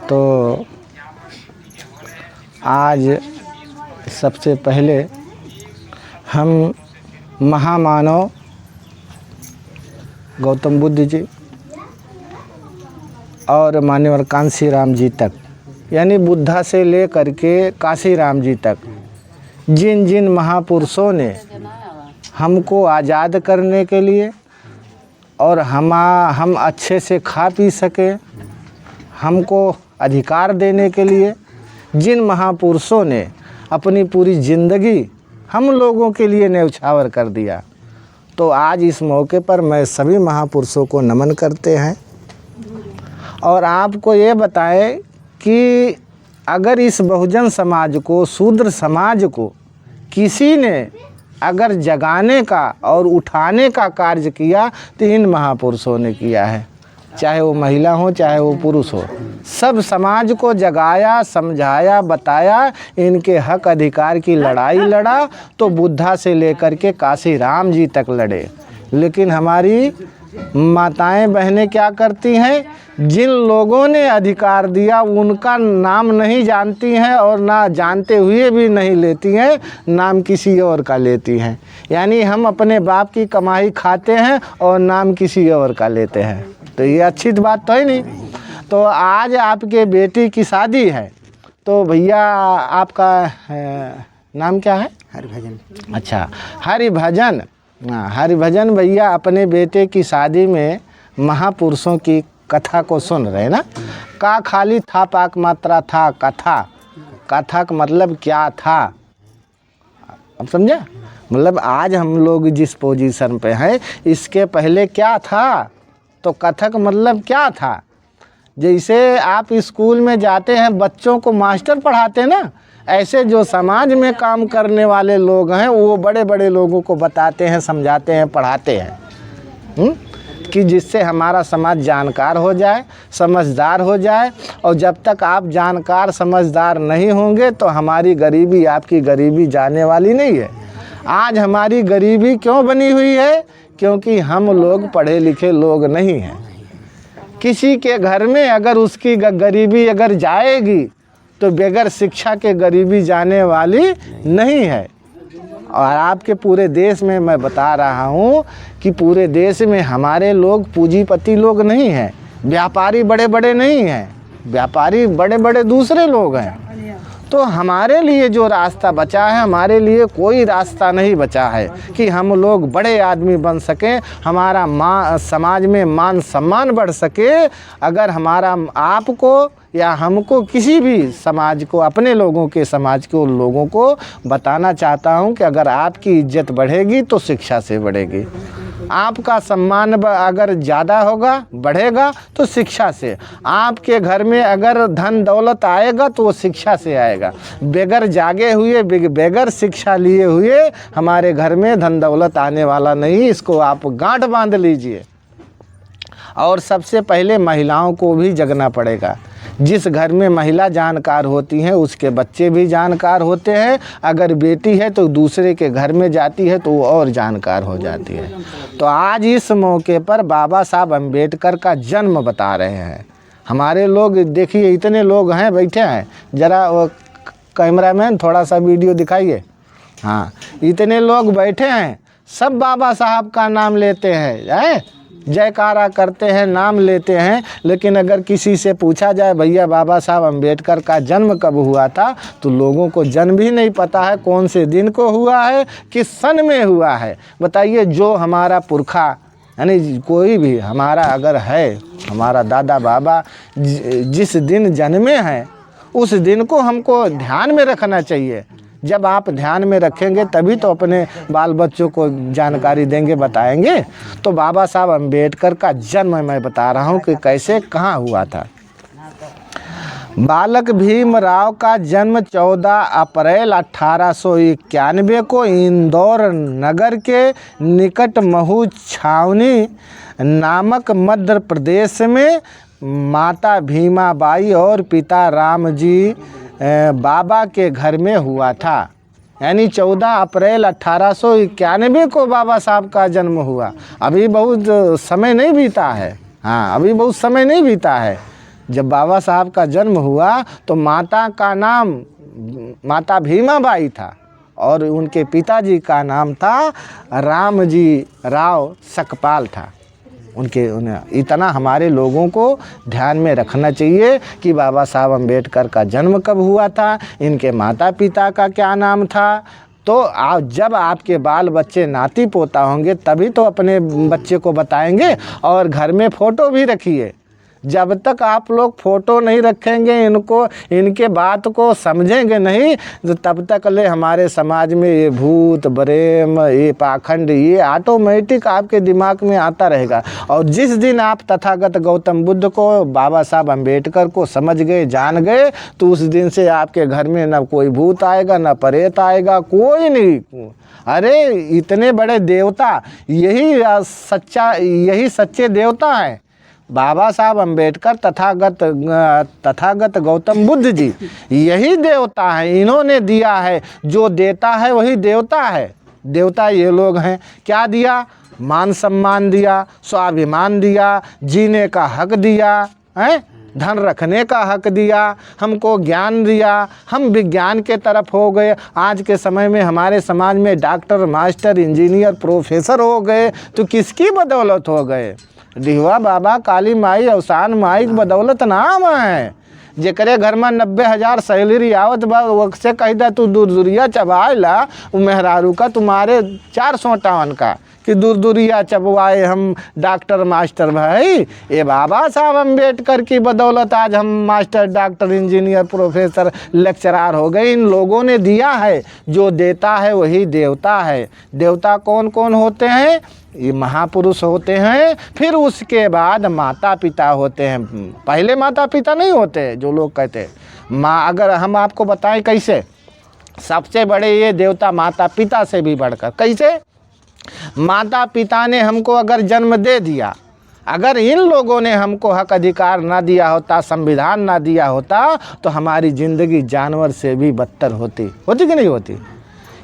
तो आज सबसे पहले हम महामानव गौतम बुद्ध जी और मान्यवर कांसी राम जी तक, यानी बुद्धा से ले करके काशी राम जी तक, जिन जिन महापुरुषों ने हमको आज़ाद करने के लिए और हम अच्छे से खा पी सके, हमको अधिकार देने के लिए जिन महापुरुषों ने अपनी पूरी ज़िंदगी हम लोगों के लिए न्यौछावर कर दिया, तो आज इस मौके पर मैं सभी महापुरुषों को नमन करते हैं। और आपको ये बताएं कि अगर इस बहुजन समाज को, शूद्र समाज को किसी ने अगर जगाने का और उठाने का कार्य किया तो इन महापुरुषों ने किया है। चाहे वो महिला हो चाहे वो पुरुष हो, सब समाज को जगाया, समझाया, बताया, इनके हक अधिकार की लड़ाई लड़ा तो बुद्धा से लेकर के काशी राम जी तक लड़े। लेकिन हमारी माताएं बहनें क्या करती हैं, जिन लोगों ने अधिकार दिया उनका नाम नहीं जानती हैं और ना जानते हुए भी नहीं लेती हैं, नाम किसी और का लेती हैं। यानी हम अपने बाप की कमाई खाते हैं और नाम किसी और का लेते हैं, तो ये अच्छी बात तो है नहीं। तो आज आपके बेटी की शादी है, तो भैया आपका नाम क्या है? हरिभजन। अच्छा, हरिभजन। हरिभजन भैया अपने बेटे की शादी में महापुरुषों की कथा को सुन रहे ना। का खाली था पाक मात्रा था कथा, कथा का मतलब क्या था, अब समझा? मतलब आज हम लोग जिस पोजीशन पे हैं इसके पहले क्या था, तो कथक मतलब क्या था। जैसे आप स्कूल में जाते हैं, बच्चों को मास्टर पढ़ाते हैं ना, ऐसे जो समाज में काम करने वाले लोग हैं वो बड़े बड़े लोगों को बताते हैं, समझाते हैं, पढ़ाते हैं कि जिससे हमारा समाज जानकार हो जाए, समझदार हो जाए। और जब तक आप जानकार समझदार नहीं होंगे तो हमारी गरीबी, आपकी गरीबी जाने वाली नहीं है। आज हमारी गरीबी क्यों बनी हुई है? क्योंकि हम लोग पढ़े लिखे लोग नहीं हैं। किसी के घर में अगर उसकी गरीबी अगर जाएगी तो बगैर शिक्षा के गरीबी जाने वाली नहीं है। और आपके पूरे देश में मैं बता रहा हूँ कि पूरे देश में हमारे लोग पूंजीपति लोग नहीं हैं, व्यापारी बड़े बड़े नहीं हैं, व्यापारी बड़े बड़े दूसरे लोग हैं। तो हमारे लिए जो रास्ता बचा है, हमारे लिए कोई रास्ता नहीं बचा है कि हम लोग बड़े आदमी बन सकें, हमारा समाज में मान सम्मान बढ़ सके। अगर हमारा आपको या हमको किसी भी समाज को, अपने लोगों के समाज के लोगों को बताना चाहता हूं कि अगर आपकी इज्जत बढ़ेगी तो शिक्षा से बढ़ेगी, आपका सम्मान अगर ज़्यादा होगा, बढ़ेगा तो शिक्षा से। आपके घर में अगर धन दौलत आएगा तो वो शिक्षा से आएगा। बगैर जागे हुए, बगैर शिक्षा लिए हुए हमारे घर में धन दौलत आने वाला नहीं। इसको आप गांठ बांध लीजिए। और सबसे पहले महिलाओं को भी जगना पड़ेगा। जिस घर में महिला जानकार होती हैं उसके बच्चे भी जानकार होते हैं। अगर बेटी है तो दूसरे के घर में जाती है तो वो और जानकार हो जाती है। तो आज इस मौके पर बाबा साहब अम्बेडकर का जन्म बता रहे हैं। हमारे लोग देखिए, इतने लोग हैं बैठे हैं, ज़रा वो कैमरामैन थोड़ा सा वीडियो दिखाइए। हाँ, इतने लोग बैठे हैं, सब बाबा साहब का नाम लेते हैं, जयकारा करते हैं, नाम लेते हैं। लेकिन अगर किसी से पूछा जाए भैया बाबा साहब अम्बेडकर का जन्म कब हुआ था, तो लोगों को जन्म भी नहीं पता है, कौन से दिन को हुआ है, किस सन में हुआ है। बताइए, जो हमारा पुरखा यानी कोई भी हमारा अगर है, हमारा दादा बाबा जिस दिन जन्मे हैं उस दिन को हमको ध्यान में रखना चाहिए। जब आप ध्यान में रखेंगे तभी तो अपने बाल बच्चों को जानकारी देंगे, बताएंगे। तो बाबा साहब अम्बेडकर का जन्म मैं बता रहा हूँ कि कैसे, कहाँ हुआ था। बालक भीमराव का जन्म 14 अप्रैल 1891 को इंदौर नगर के निकट महू छावनी नामक मध्य प्रदेश में माता भीमाबाई और पिता रामजी बाबा के घर में हुआ था। यानी 14 अप्रैल 1891 को बाबा साहब का जन्म हुआ। अभी बहुत समय नहीं बीता है। हाँ, अभी बहुत समय नहीं बीता है। जब बाबा साहब का जन्म हुआ तो माता का नाम माता भीमाबाई था और उनके पिताजी का नाम था रामजी राव सकपाल था। उन्हें इतना हमारे लोगों को ध्यान में रखना चाहिए कि बाबा साहब अम्बेडकर का जन्म कब हुआ था, इनके माता पिता का क्या नाम था। तो जब आपके बाल बच्चे नाती पोता होंगे तभी तो अपने बच्चे को बताएंगे। और घर में फ़ोटो भी रखिए। जब तक आप लोग फ़ोटो नहीं रखेंगे, इनके बात को समझेंगे नहीं, तो तब तक ले हमारे समाज में ये भूत प्रेम, ये पाखंड, ये ऑटोमेटिक आपके दिमाग में आता रहेगा। और जिस दिन आप तथागत गौतम बुद्ध को, बाबा साहब अम्बेडकर को समझ गए, जान गए, तो उस दिन से आपके घर में ना कोई भूत आएगा, ना प्रेत आएगा, कोई नहीं। अरे इतने बड़े देवता, यही सच्चे देवता हैं बाबा साहब अम्बेडकर, तथागत गौतम बुद्ध जी, यही देवता हैं। इन्होंने दिया है, जो देता है वही देवता है। देवता ये लोग हैं। क्या दिया? मान सम्मान दिया, स्वाभिमान दिया, जीने का हक दिया है, धन रखने का हक दिया, हमको ज्ञान दिया, हम विज्ञान के तरफ हो गए। आज के समय में हमारे समाज में डॉक्टर, मास्टर, इंजीनियर, प्रोफेसर हो गए, तो किसकी बदौलत हो गए? डिहवा बाबा, काली माई, अवसान माई की बदौलत नाम है। जेकरे घर में 90,000 सैलरी आवत बा, वक्से कहिदा तू दूर दूरिया चबाएला, वो मेहरारू का तुम्हारे 458 का कि दूर दूरिया चबवाए हम डॉक्टर मास्टर भाई। ये बाबा साहब अम्बेडकर की बदौलत आज हम master, doctor, engineer, professor, lecturer हो गए। इन लोगों ने दिया है। जो देता है वही देवता है। देवता कौन कौन होते हैं? ये महापुरुष होते हैं। फिर उसके बाद माता पिता होते हैं। पहले माता पिता नहीं होते जो लोग कहते हैं। अगर हम आपको बताएं कैसे, सबसे बड़े ये देवता माता पिता से भी बढ़कर। कैसे? माता पिता ने हमको अगर जन्म दे दिया, अगर इन लोगों ने हमको हक अधिकार ना दिया होता, संविधान ना दिया होता, तो हमारी ज़िंदगी जानवर से भी बदतर होती कि नहीं होती?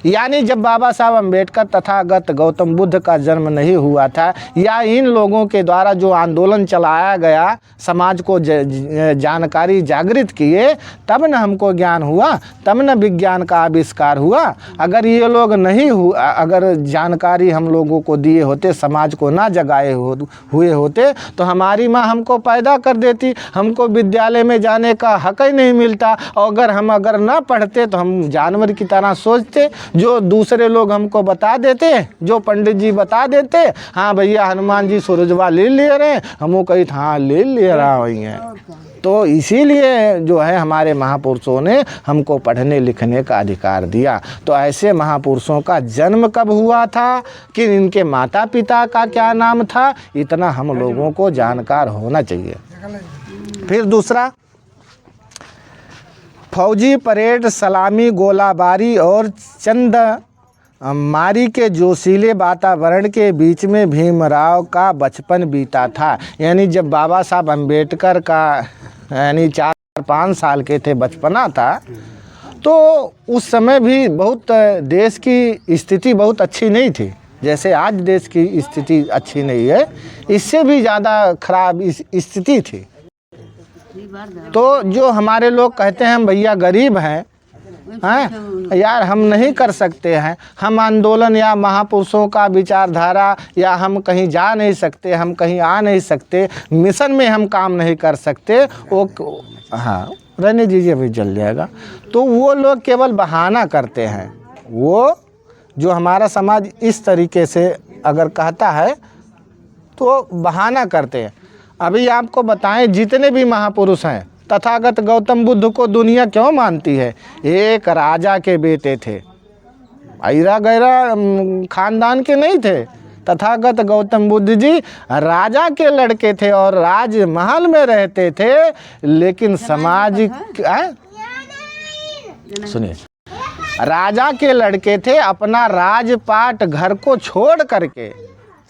यानी जब बाबा साहब अम्बेडकर तथागत गौतम बुद्ध का जन्म नहीं हुआ था, या इन लोगों के द्वारा जो आंदोलन चलाया गया, समाज को जानकारी जागृत किए, तब न हमको ज्ञान हुआ, तब न विज्ञान का आविष्कार हुआ। अगर ये लोग नहीं अगर जानकारी हम लोगों को दिए होते, समाज को ना जगाए हुए होते, तो हमारी माँ हमको पैदा कर देती, हमको विद्यालय में जाने का हक ही नहीं मिलता। और अगर ना पढ़ते तो हम जानवर की तरह सोचते। जो दूसरे लोग हमको बता देते, जो पंडित जी बता देते, हाँ भैया हनुमान जी सूरजवा ले रहे हैं, हमको कही हाँ ले रहा हुई हैं। तो इसीलिए जो है हमारे महापुरुषों ने हमको पढ़ने लिखने का अधिकार दिया। तो ऐसे महापुरुषों का जन्म कब हुआ था, कि इनके माता पिता का क्या नाम था, इतना हम लोगों को जानकार होना चाहिए। फिर दूसरा, फौजी परेड, सलामी, गोलाबारी और चंद मारी के जोशीले वातावरण के बीच में भीमराव का बचपन बीता था। यानी जब बाबा साहब अम्बेडकर का 4-5 साल के थे, बचपना था, तो उस समय भी बहुत देश की स्थिति बहुत अच्छी नहीं थी। जैसे आज देश की स्थिति अच्छी नहीं है, इससे भी ज़्यादा खराब स्थिति थी। तो जो हमारे लोग कहते हैं हम भैया गरीब हैं, यार हम नहीं कर सकते हैं, हम आंदोलन या महापुरुषों का विचारधारा, या हम कहीं जा नहीं सकते, हम कहीं आ नहीं सकते, मिशन में हम काम नहीं कर सकते, वो हाँ रहने दीजिए अभी जल जाएगा। तो वो लोग केवल बहाना करते हैं। वो जो हमारा समाज इस तरीके से अगर कहता है तो बहाना करते हैं। अभी आपको बताएं, जितने भी महापुरुष हैं, तथागत गौतम बुद्ध को दुनिया क्यों मानती है? एक राजा के बेटे थे, ऐरा गैरा खानदान के नहीं थे। तथागत गौतम बुद्ध जी राजा के लड़के थे और राजमहल में रहते थे, लेकिन समाज सुनिए, राजा के लड़के थे, अपना राजपाट घर को छोड़ करके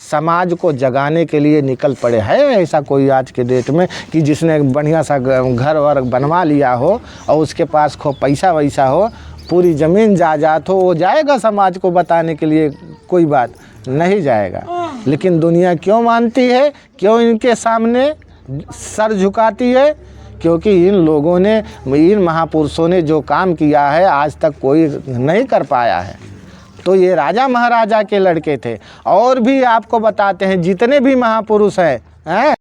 समाज को जगाने के लिए निकल पड़े। है ऐसा कोई आज के डेट में कि जिसने बढ़िया सा घर वर बनवा लिया हो और उसके पास खूब पैसा वैसा हो, पूरी ज़मीन जायदाद हो, वो जाएगा समाज को बताने के लिए? कोई बात नहीं जाएगा। लेकिन दुनिया क्यों मानती है, क्यों इनके सामने सर झुकाती है? क्योंकि इन लोगों ने, इन महापुरुषों ने जो काम किया है आज तक कोई नहीं कर पाया है। तो ये राजा महाराजा के लड़के थे। और भी आपको बताते हैं जितने भी महापुरुष हैं